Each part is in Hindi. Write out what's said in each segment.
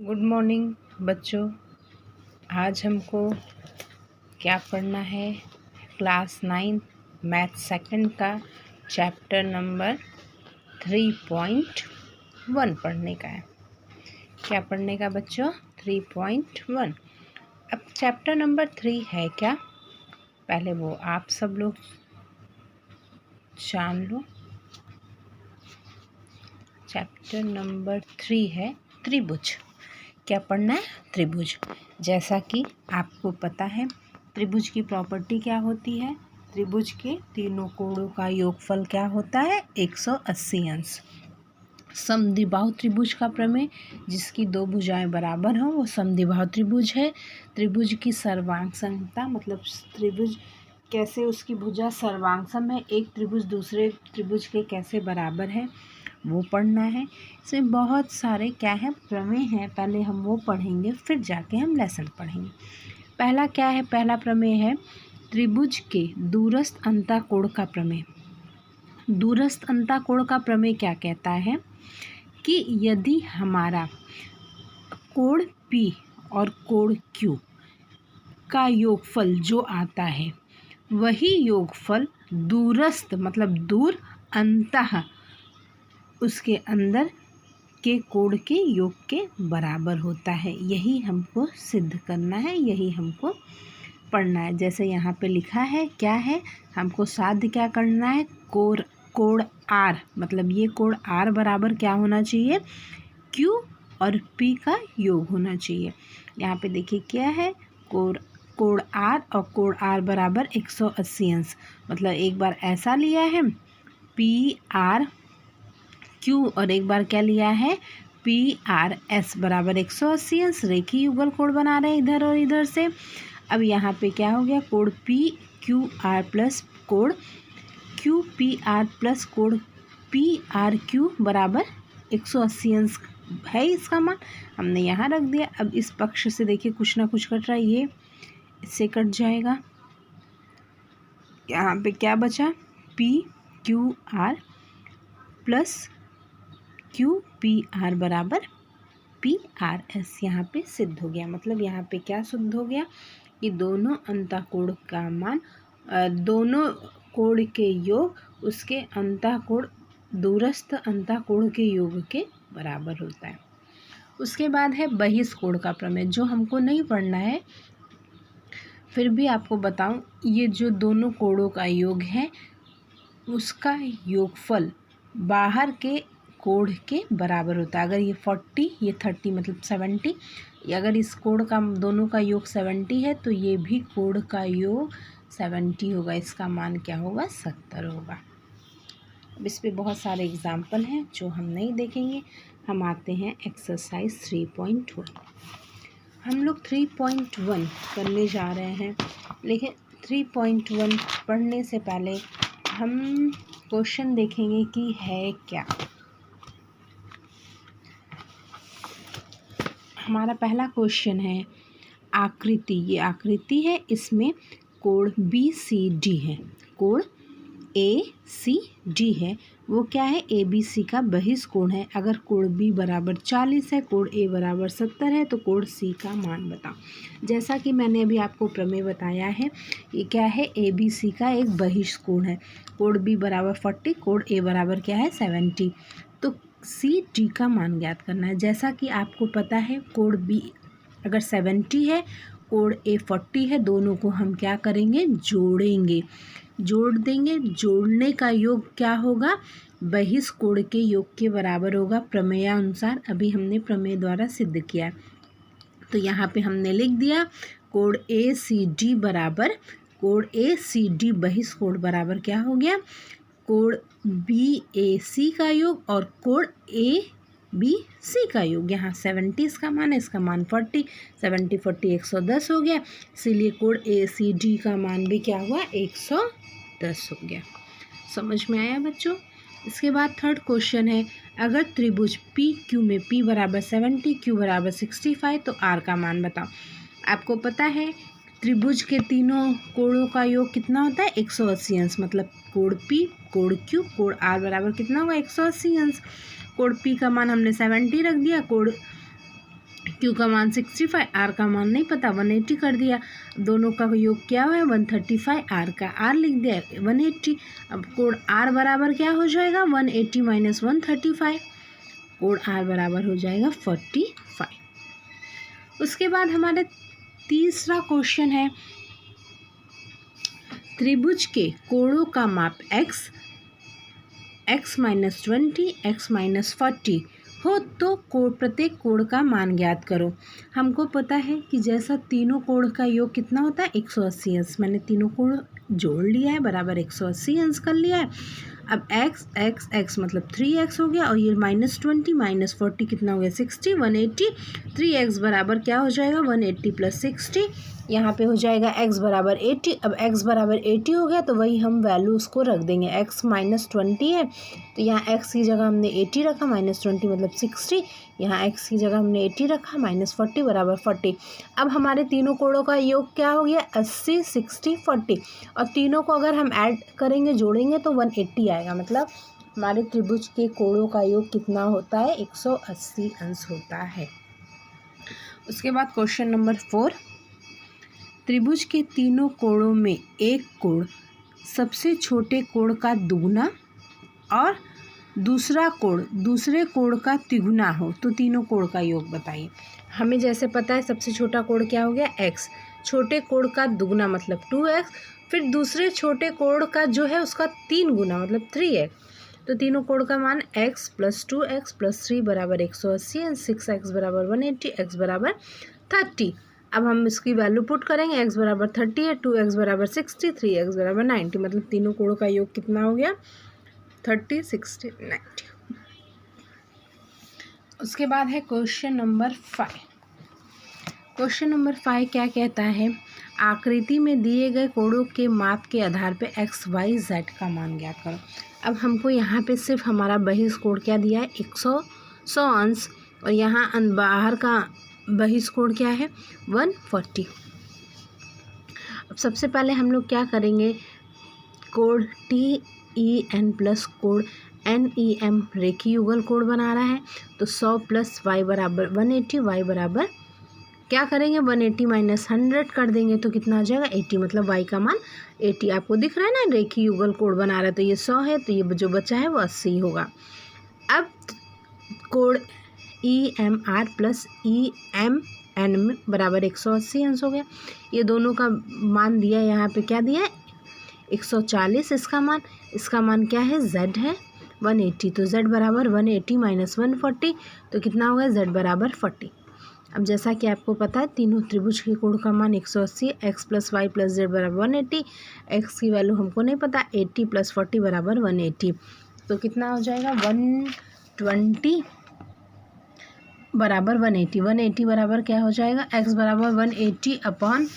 गुड मॉर्निंग बच्चों। आज हमको क्या पढ़ना है? क्लास 9 मैथ सेकंड का चैप्टर नंबर 3.1 पढ़ने का है। क्या पढ़ने का बच्चों? 3.1। अब चैप्टर नंबर 3 है क्या, पहले वो आप सब लोग जान लो। चैप्टर नंबर 3 है त्रिभुज। क्या पढ़ना है? त्रिभुज। जैसा कि आपको पता है त्रिभुज की प्रॉपर्टी क्या होती है? त्रिभुज के तीनों कोणों का योगफल क्या होता है? 180 अंश। समद्विबाहु त्रिभुज का प्रमेय, जिसकी दो भुजाएं बराबर हों वो समद्विबाहु त्रिभुज है। त्रिभुज की सर्वांग समता, मतलब त्रिभुज कैसे उसकी भुजा सर्वांग सम है, एक त्रिभुज दूसरे त्रिभुज के कैसे बराबर है, वो पढ़ना है। इसमें बहुत सारे क्या है प्रमेय हैं, पहले हम वो पढ़ेंगे फिर जाके हम लेसन पढ़ेंगे। पहला क्या है? पहला प्रमेय है त्रिभुज के दूरस्थ अंतःकोण का प्रमेय। दूरस्थ अंतःकोण का प्रमेय क्या कहता है कि यदि हमारा कोण P और कोण Q का योगफल जो आता है वही योगफल दूरस्थ मतलब दूर अंतः उसके अंदर के कोण के योग के बराबर होता है। यही हमको सिद्ध करना है, यही हमको पढ़ना है। जैसे यहाँ पे लिखा है क्या है, हमको साध्य क्या करना है? कोण R, मतलब ये कोण R बराबर क्या होना चाहिए? Q और P का योग होना चाहिए। यहाँ पे देखिए क्या है, कोण R और कोण R बराबर 180 अंश। मतलब एक बार ऐसा लिया है PR Q और एक बार क्या लिया है PRS बराबर 180 अंश। रेखीय युगल कोण बना रहे हैं इधर और इधर से। अब यहाँ पे क्या हो गया, कोण PQR प्लस कोण QPR प्लस कोण PRQ बराबर 180 अंश है इसका मान, हमने यहाँ रख दिया। अब इस पक्ष से देखिए कुछ ना कुछ कट रहा है, ये इससे कट जाएगा। यहाँ पे क्या बचा? PQR प्लस QPR बराबर PRS। यहाँ पे सिद्ध हो गया। मतलब यहाँ पे क्या सिद्ध हो गया कि दोनों अंतःकोण का मान, दोनों कोण के योग उसके अंतःकोण दूरस्थ अंतःकोण के योग के बराबर होता है। उसके बाद है बहिष्कोण का प्रमेय, जो हमको नहीं पढ़ना है फिर भी आपको बताऊं। ये जो दोनों कोणों का योग है उसका योगफल बाहर के कोण के बराबर होता है। अगर ये 40 ये 30 मतलब 70, अगर इस कोण का दोनों का योग 70 है तो ये भी कोण का योग 70 होगा। इसका मान क्या होगा? 70 होगा। अब इस पे बहुत सारे एग्जाम्पल हैं जो हम नहीं देखेंगे। हम आते हैं एक्सरसाइज 3.1। हम लोग 3.1 करने जा रहे हैं, लेकिन 3.1 पढ़ने से पहले हम क्वेश्चन देखेंगे कि है क्या। हमारा पहला क्वेश्चन है आकृति। ये आकृति है, इसमें कोण BCD है, कोण ACD है। वो क्या है? ABC का बहिष्कोण है। अगर कोण B बराबर 40 है, कोण A बराबर 70 है तो कोण C का मान बताओ। जैसा कि मैंने अभी आपको प्रमेय बताया है, ये क्या है? ABC का एक बहिष्कोण है। कोण B बराबर 40, कोण A बराबर क्या है? 70। तो CD का मान ज्ञात करना है। जैसा कि आपको पता है कोण B अगर 70 है, कोण A 40 है, दोनों को हम क्या करेंगे? जोड़ेंगे, जोड़ देंगे। जोड़ने का योग क्या होगा? बहिष्कोण के योग के बराबर होगा प्रमेयानुसार। अभी हमने प्रमेय द्वारा सिद्ध किया। तो यहाँ पे हमने लिख दिया कोण ACD बराबर, कोण ACD बहिष्कोण बराबर क्या हो गया? कोण BAC का योग और कोण ABC का योग। यहाँ 70 इसका मान है, इसका मान 40, 70 40 110 हो गया। इसीलिए कोण ACD का मान भी क्या हुआ? 110 हो गया। समझ में आया बच्चों? इसके बाद थर्ड क्वेश्चन है, अगर त्रिभुज PQ में P बराबर 70, Q बराबर 65 तो R का मान बताओ। आपको पता है त्रिभुज के तीनों कोणों का योग कितना होता है? 180 अंश। मतलब कोण P, कोण Q, कोण R बराबर कितना होगा? 180 अंश। कोण P का मान हमने 70 रख दिया, कोण Q का मान 65, R का मान नहीं पता 180 कर दिया। दोनों का योग क्या है 135, R का R लिख दिया 180। अब कोण R बराबर क्या हो जाएगा 180 माइनस 135, कोण R बराबर हो जाएगा 45। उसके बाद हमारे तीसरा क्वेश्चन है, त्रिभुज के कोणों का माप x माइनस 20, x माइनस 40 हो तो प्रत्येक कोण का मान ज्ञात करो। हमको पता है कि जैसा तीनों कोण का योग कितना होता है 180 अंश, मैंने तीनों कोण जोड़ लिया है बराबर 180 अंश कर लिया है। अब x मतलब 3x हो गया और ये माइनस 20 माइनस 40 कितना हो गया 60, 180। 3x बराबर क्या हो जाएगा 180 प्लस 60, यहाँ पे हो जाएगा x बराबर 80। अब x बराबर 80 हो गया तो वही हम वैल्यू उसको रख देंगे। x माइनस 20 है तो यहाँ x की जगह हमने 80 रखा, माइनस 20 मतलब 60, यहाँ x की जगह हमने 80 रखा, माइनस 40 बराबर 40। अब हमारे तीनों कोणों का योग क्या हो गया 80, 60, 40 और तीनों को अगर हम ऐड करेंगे जोड़ेंगे तो 180 आएगा। मतलब हमारे त्रिभुज के कोणों का योग कितना होता है 180 अंश होता है। उसके बाद क्वेश्चन नंबर 4, त्रिभुज के तीनों कोणों में एक कोण सबसे छोटे कोण का दुगुना और दूसरा कोण दूसरे कोण का तिगुना हो तो तीनों कोण का योग बताइए। हमें जैसे पता है सबसे छोटा कोण क्या हो गया x, छोटे कोण का दुगुना मतलब 2x, फिर दूसरे छोटे कोण का जो है उसका 3 गुना मतलब 3x, तो तीनों कोण का मान x प्लस 2x प्लस 3 बराबर 180, 6x बराबर 180, x बराबर 30। अब हम इसकी वैल्यू पुट करेंगे, x बराबर 30 है, 2x बराबर 60, 3x बराबर 90, मतलब तीनों कोणों का योग कितना हो गया 30, 60, 90। उसके बाद है क्वेश्चन नंबर 5। क्वेश्चन नंबर 5 क्या कहता है, आकृति में दिए गए कोणों के माप के आधार पर x, y, z का मान ज्ञात करो। अब हमको यहाँ पे सिर्फ हमारा बहिष कोण क्या दिया है 100 अंश और यहाँ बाहर का बहिष कोण क्या है 140। अब सबसे पहले हम लोग क्या करेंगे, कोण TEN प्लस कोण NEM रेखीय युगल कोण बना रहा है तो 100 प्लस y बराबर 180, y बराबर क्या करेंगे 180 माइनस 100 कर देंगे तो कितना आ जाएगा 80, मतलब y का मान 80। आपको दिख रहा है ना रेखीय युगल कोण बना रहा है तो ये 100 है तो ये जो बचा है वो 80 होगा। अब कोण EMR प्लस EMN बराबर 180 अंश हो गया। ये दोनों का मान दिया यहाँ पे क्या दिया है 140, इसका मान क्या है z है 180, तो z बराबर 180 माइनस 140 तो कितना होगा z बराबर 40। अब जैसा कि आपको पता है तीनों त्रिभुज के कोण का मान 180, x plus Y plus Z बराबर 180, x की वैल्यू हमको नहीं पता, 80 प्लस 40 बराबर 180, तो कितना हो जाएगा 120 बराबर 180, 180 बराबर क्या हो जाएगा x बराबर 180 अपॉन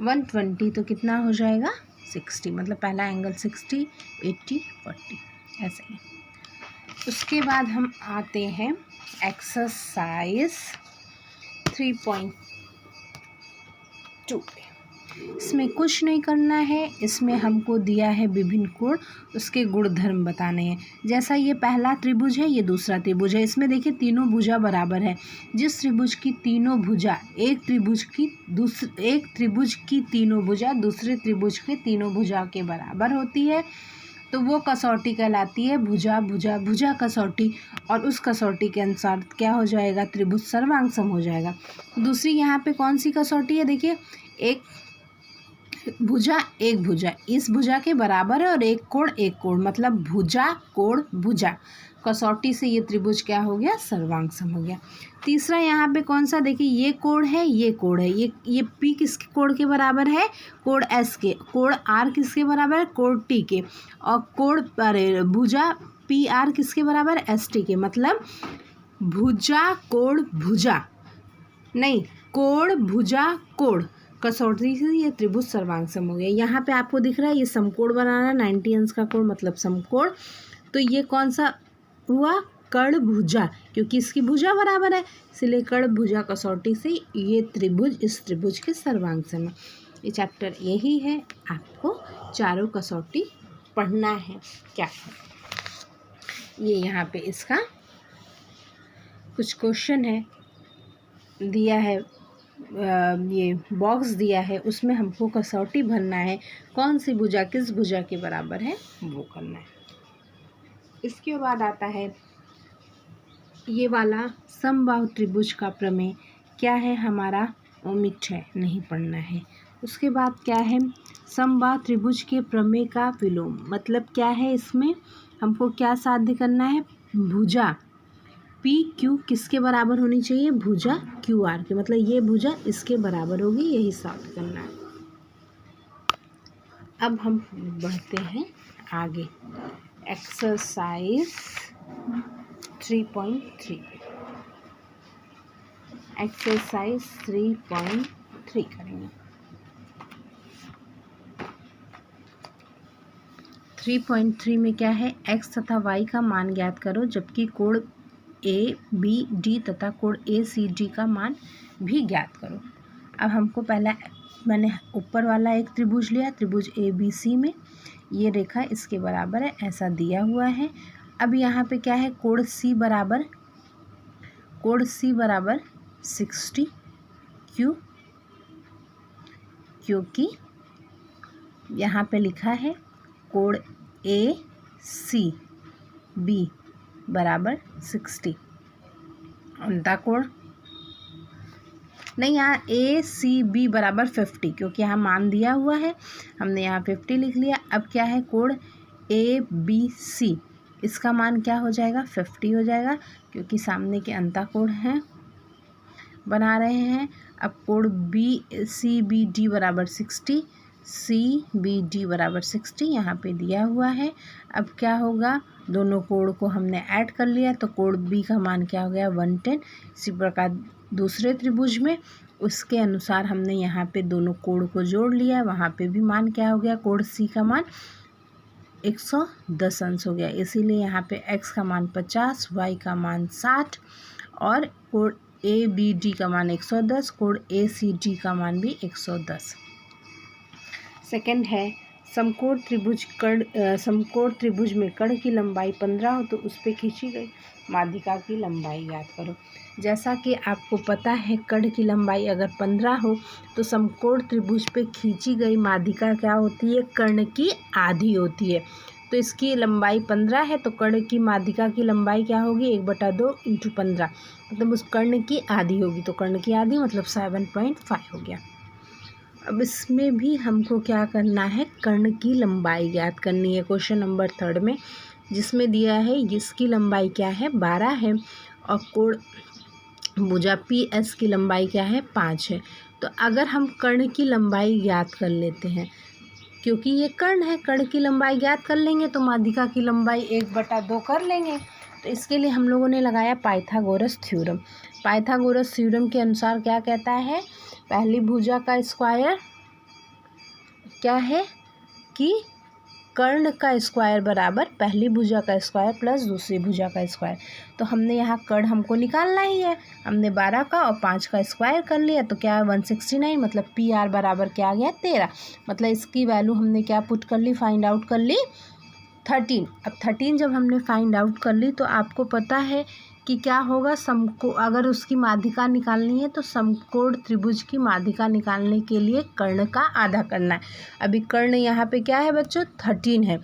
120 तो कितना हो जाएगा 60, मतलब पहला एंगल 60, 80, 40 ऐसे ही। उसके बाद हम आते हैं एक्सरसाइज 3.2 पे। इसमें कुछ नहीं करना है, इसमें हमको दिया है विभिन्न कोण, उसके गुणधर्म बताने हैं। जैसा ये पहला त्रिभुज है, ये दूसरा त्रिभुज है, इसमें देखिए तीनों भुजा बराबर है। जिस त्रिभुज की तीनों भुजा एक त्रिभुज की तीनों भुजा दूसरे त्रिभुज के तीनों भुजा के बराबर होती है तो वो कसौटी कहलाती है भुजा भुजा भुजा कसौटी, और उस कसौटी के अनुसार क्या हो जाएगा त्रिभुज सर्वांग हो जाएगा। दूसरी यहाँ पे कौन सी कसौटी है, देखिए एक भुजा इस भुजा के बराबर है और एक कोण मतलब भुजा कोण भुजा, कसौटी से ये त्रिभुज क्या हो गया सर्वांग हो गया। तीसरा यहाँ पे कौन सा, देखिए ये कोण है, ये P किसके कोण के बराबर है, कोण S के, कोण R किसके बराबर है, कोण T के, और भुजा PR किसके बराबर है, ST के, मतलब भुजा कोण भुजा नहीं कोण भुजा कोण कसौटी से ये त्रिभुज सर्वांग हो गया। यहाँ पे आपको दिख रहा है ये समकोण बनाना 90 अंश का कोण मतलब समकोण, तो ये कौन सा हुआ कर्ण भुजा, क्योंकि इसकी भुजा बराबर है इसलिए कर्ण भुजा कसौटी से ये त्रिभुज इस त्रिभुज के सर्वांग में। ये चैप्टर यही है, आपको चारों कसौटी पढ़ना है क्या है। ये यहाँ पे इसका कुछ क्वेश्चन है, दिया है, ये बॉक्स दिया है, उसमें हमको कसौटी भरना है, कौन सी भुजा किस भुजा के बराबर है वो करना है। इसके बाद आता है ये वाला समबाहु त्रिभुज का प्रमेय। क्या है हमारा, ओमिट है, नहीं पढ़ना है। उसके बाद क्या है, समबाहु त्रिभुज के प्रमेय का विलोम, मतलब क्या है, इसमें हमको क्या साध्य करना है, भुजा पी क्यू किसके बराबर होनी चाहिए, भुजा क्यू आर के, मतलब ये भुजा इसके बराबर होगी, यही साध्य करना है। अब हम बढ़ते हैं आगे एक्सरसाइज 3.3 एक्सरसाइज 3.3 करेंगे। 3.3 में क्या है, x तथा y का मान ज्ञात करो जबकि कोण ए बी डी तथा कोण ए सी डी का मान भी ज्ञात करो। अब हमको पहला मैंने ऊपर वाला एक त्रिभुज लिया, त्रिभुज ए बी सी में ये रेखा इसके बराबर है, ऐसा दिया हुआ है। अब यहाँ पे क्या है, कोण सी बराबर 60, क्योंकि यहाँ पे लिखा है कोण ए सी बी बराबर 60, उल्टा कोण नहीं, यहाँ ए सी बी बराबर 50, क्योंकि यहाँ मान दिया हुआ है, हमने यहाँ 50 लिख लिया। अब क्या है, कोण ए बी सी, इसका मान क्या हो जाएगा, 50 हो जाएगा, क्योंकि सामने के अंतःकोण हैं, बना रहे हैं। अब कोण बी सी बी डी बराबर 60, सी बी डी बराबर 60 यहाँ पे दिया हुआ है। अब क्या होगा, दोनों कोण को हमने ऐड कर लिया, तो कोण बी का मान क्या हो गया, 110। इसी प्रकार दूसरे त्रिभुज में उसके अनुसार हमने यहाँ पे दोनों कोण को जोड़ लिया, वहाँ पे भी मान क्या हो गया, कोण सी का मान 110 अंश हो गया, इसीलिए यहाँ पे x का मान 50, y का मान 60 और कोण ए बी डी का मान 110, कोण ए सी डी का मान भी 110। सेकंड है, समकोण त्रिभुज में कर्ण की लंबाई 15 हो तो उस पर खींची गई माध्यिका की लंबाई ज्ञात करो। जैसा कि आपको पता है, कर्ण की लंबाई अगर 15 हो तो समकोण त्रिभुज पे खींची गई माध्यिका क्या होती है, कर्ण की आधी होती है। तो इसकी लंबाई 15 है, तो कर्ण की माध्यिका की लंबाई क्या होगी, 1/2 × 15, मतलब उस कर्ण की आधी होगी, तो कर्ण की आधी मतलब 7.5 हो गया। अब इसमें भी हमको क्या करना है, कर्ण की लंबाई ज्ञात करनी है, क्वेश्चन नंबर 3 में, जिसमें दिया है इसकी लंबाई क्या है, 12 है, और कोण भुजा पी एस की लंबाई क्या है, 5 है। तो अगर हम कर्ण की लंबाई ज्ञात कर लेते हैं, क्योंकि ये कर्ण है, कर्ण की लंबाई ज्ञात कर लेंगे तो माध्यिका की लंबाई 1/2 कर लेंगे। तो इसके लिए हम लोगों ने लगाया पाइथागोरस थ्योरम। पाइथागोरस थ्योरम के अनुसार क्या कहता है, पहली भुजा का स्क्वायर क्या है कि कर्ण का स्क्वायर बराबर पहली भुजा का स्क्वायर प्लस दूसरी भुजा का स्क्वायर। तो हमने यहाँ कर्ण हमको निकालना ही है, हमने 12 का और 5 का स्क्वायर कर लिया, तो क्या 169, मतलब पी आर बराबर क्या आ गया, 13, मतलब इसकी वैल्यू हमने क्या पुट कर ली, फाइंड आउट कर ली 13। अब 13 जब हमने फाइंड आउट कर ली तो आपको पता है कि क्या होगा, अगर उसकी माध्यिका निकालनी है तो समकोण त्रिभुज की माध्यिका निकालने के लिए कर्ण का आधा करना है। अभी कर्ण यहाँ पे क्या है बच्चों, 13 है,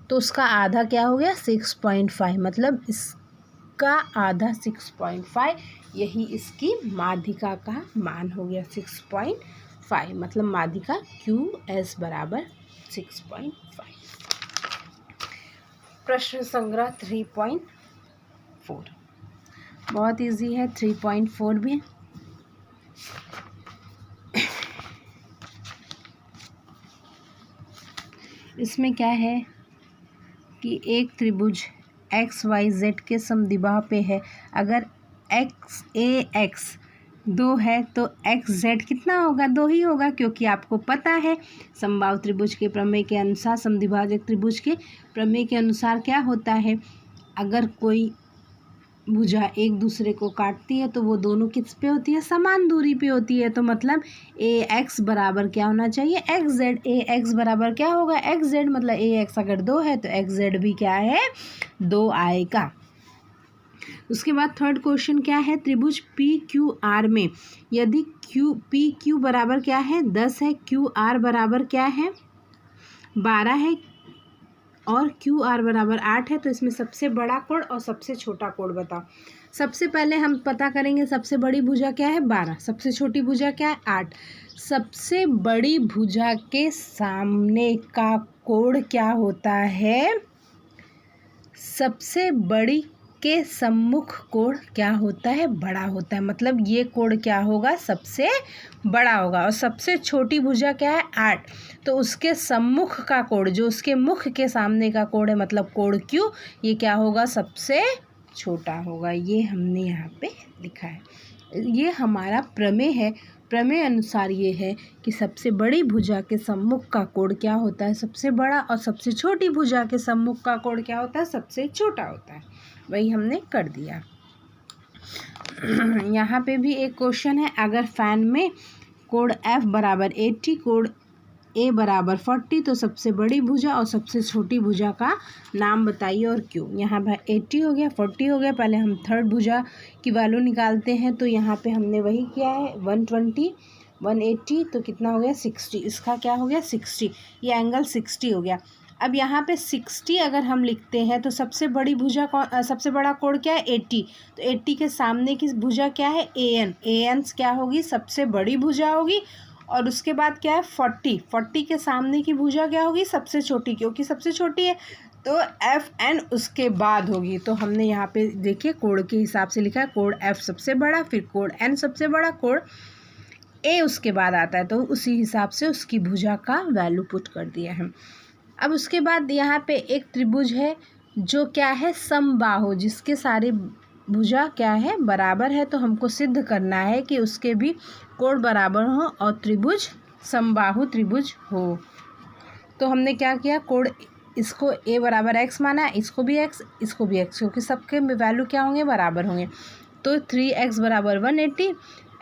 तो उसका आधा क्या हो गया, 6.5, मतलब इसका आधा 6.5, यही इसकी माध्यिका का मान हो गया 6.5, मतलब माध्यिका क्यू एस बराबर 6.5। प्रश्न संग्रह 3.4 बहुत इजी है, 3.4 भी। इसमें क्या है कि एक त्रिभुज एक्स वाई जेड के समद्विबाहु पे है, अगर एक्स ए एक्स 2 है तो एक्स जेड कितना होगा, 2 ही होगा, क्योंकि आपको पता है समबाहु त्रिभुज के प्रमेय के अनुसार, समद्विभाजक त्रिभुज के प्रमेय के अनुसार क्या होता है, अगर कोई भुजा एक दूसरे को काटती है तो वो दोनों किस पे होती है, समान दूरी पे होती है। तो मतलब ए एक्स बराबर क्या होना चाहिए, एक्स जेड। ए एक्स बराबर क्या होगा, एक्स जेड, मतलब ए एक्स अगर 2 है तो एक्स जेड भी क्या है, 2 आएगा। उसके बाद थर्ड क्वेश्चन क्या है, त्रिभुज पी क्यू आर में यदि पी क्यू बराबर क्या है 10 है, क्यू आर बराबर क्या है 12 है और क्यू आर बराबर 8 है, तो इसमें सबसे बड़ा कोण और सबसे छोटा कोण बताओ। सबसे पहले हम पता करेंगे सबसे बड़ी भुजा क्या है 12, सबसे छोटी भुजा क्या है 8। सबसे बड़ी भुजा के सामने का कोण क्या होता है, सबसे बड़ी के सम्मुख कोण क्या होता है, बड़ा होता है। मतलब ये कोण क्या होगा, सबसे बड़ा होगा। और सबसे छोटी भुजा क्या है 8, तो उसके सम्मुख का कोण जो उसके मुख के सामने का कोण है मतलब कोण क्यू, ये क्या होगा, सबसे छोटा होगा। ये हमने यहाँ पे लिखा है। ये हमारा प्रमेय है। प्रमेय अनुसार ये है कि सबसे बड़ी भुजा के सम्मुख का कोण क्या होता है, सबसे बड़ा, और सबसे छोटी भुजा के सम्मुख का कोण क्या होता है, सबसे छोटा होता है। वही हमने कर दिया। यहाँ पे भी एक क्वेश्चन है, अगर फैन में कोण F बराबर 80, कोण A बराबर 40, तो सबसे बड़ी भुजा और सबसे छोटी भुजा का नाम बताइए और क्यों। यहाँ पर 80 हो गया, 40 हो गया। पहले हम थर्ड भुजा की वैल्यू निकालते हैं, तो यहाँ पे हमने वही किया है 120, 180, तो कितना हो गया 60। इसका क्या हो गया 60, ये एंगल 60 हो गया। अब यहाँ पे 60 अगर हम लिखते हैं तो सबसे बड़ी भुजा सबसे बड़ा कोण क्या है 80, तो 80 के सामने की भुजा क्या है AN, AN क्या होगी, सबसे बड़ी भुजा होगी। और उसके बाद क्या है 40, 40 के सामने की भुजा क्या होगी, सबसे छोटी, क्योंकि सबसे छोटी है तो FN उसके बाद होगी। तो हमने यहाँ पे देखिए कोण के हिसाब से लिखा है, कोण F सबसे बड़ा, फिर कोण N सबसे बड़ा, कोण A उसके बाद आता है, तो उसी हिसाब से उसकी भुजा का वैल्यू पुट कर दिया है। अब उसके बाद यहाँ पे एक त्रिभुज है जो क्या है समबाहु, जिसके सारे भुजा क्या है बराबर है, तो हमको सिद्ध करना है कि उसके भी कोण बराबर हो और त्रिभुज समबाहु त्रिभुज हो। तो हमने क्या किया, कोण इसको A बराबर x माना, इसको भी x, इसको भी x, क्योंकि सबके वैल्यू क्या होंगे, बराबर होंगे। तो 3x बराबर 180,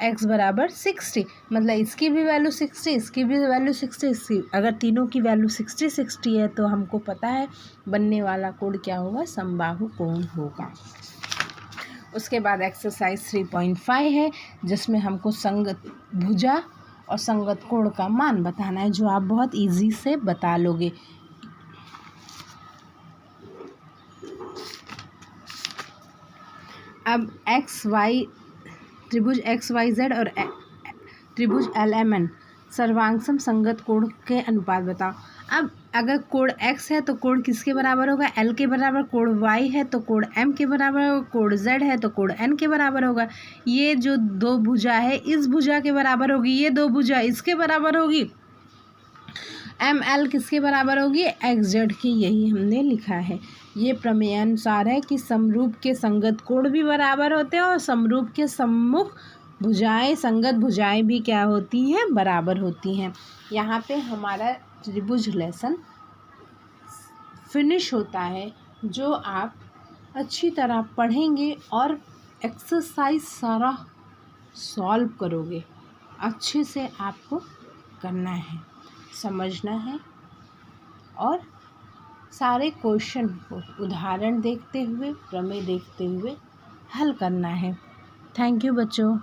x बराबर 60, मतलब इसकी भी वैल्यू 60, इसकी भी वैल्यू 60, इसकी अगर तीनों की वैल्यू 60 है तो हमको पता है बनने वाला कोण क्या होगा, समबाहु कोण होगा। उसके बाद एक्सरसाइज 3.5 है, जिसमें हमको संगत भुजा और संगत कोण का मान बताना है, जो आप बहुत इजी से बता लोगे। अब त्रिभुज XYZ और त्रिभुज LMN सर्वांगसम संगत कोण के अनुपात बताओ। अब अगर कोण X है तो कोण किसके बराबर होगा, L के बराबर। कोण Y है तो कोण M के बराबर होगा। कोण Z है तो कोण N के बराबर होगा। ये जो दो भुजा है इस भुजा के बराबर होगी, ये दो भुजा इसके बराबर होगी। ML किसके बराबर होगी, XZ की। यही हमने लिखा है। ये प्रमेय अनुसार है कि समरूप के संगत कोण भी बराबर होते हैं और समरूप के सम्मुख भुजाएं, संगत भुजाएं भी क्या होती हैं, बराबर होती हैं। यहाँ पे हमारा त्रिभुज लेसन फिनिश होता है, जो आप अच्छी तरह पढ़ेंगे और एक्सरसाइज सारा सॉल्व करोगे। अच्छे से आपको करना है, समझना है और सारे क्वेश्चन को उदाहरण देखते हुए, प्रमेय देखते हुए हल करना है। थैंक यू बच्चों।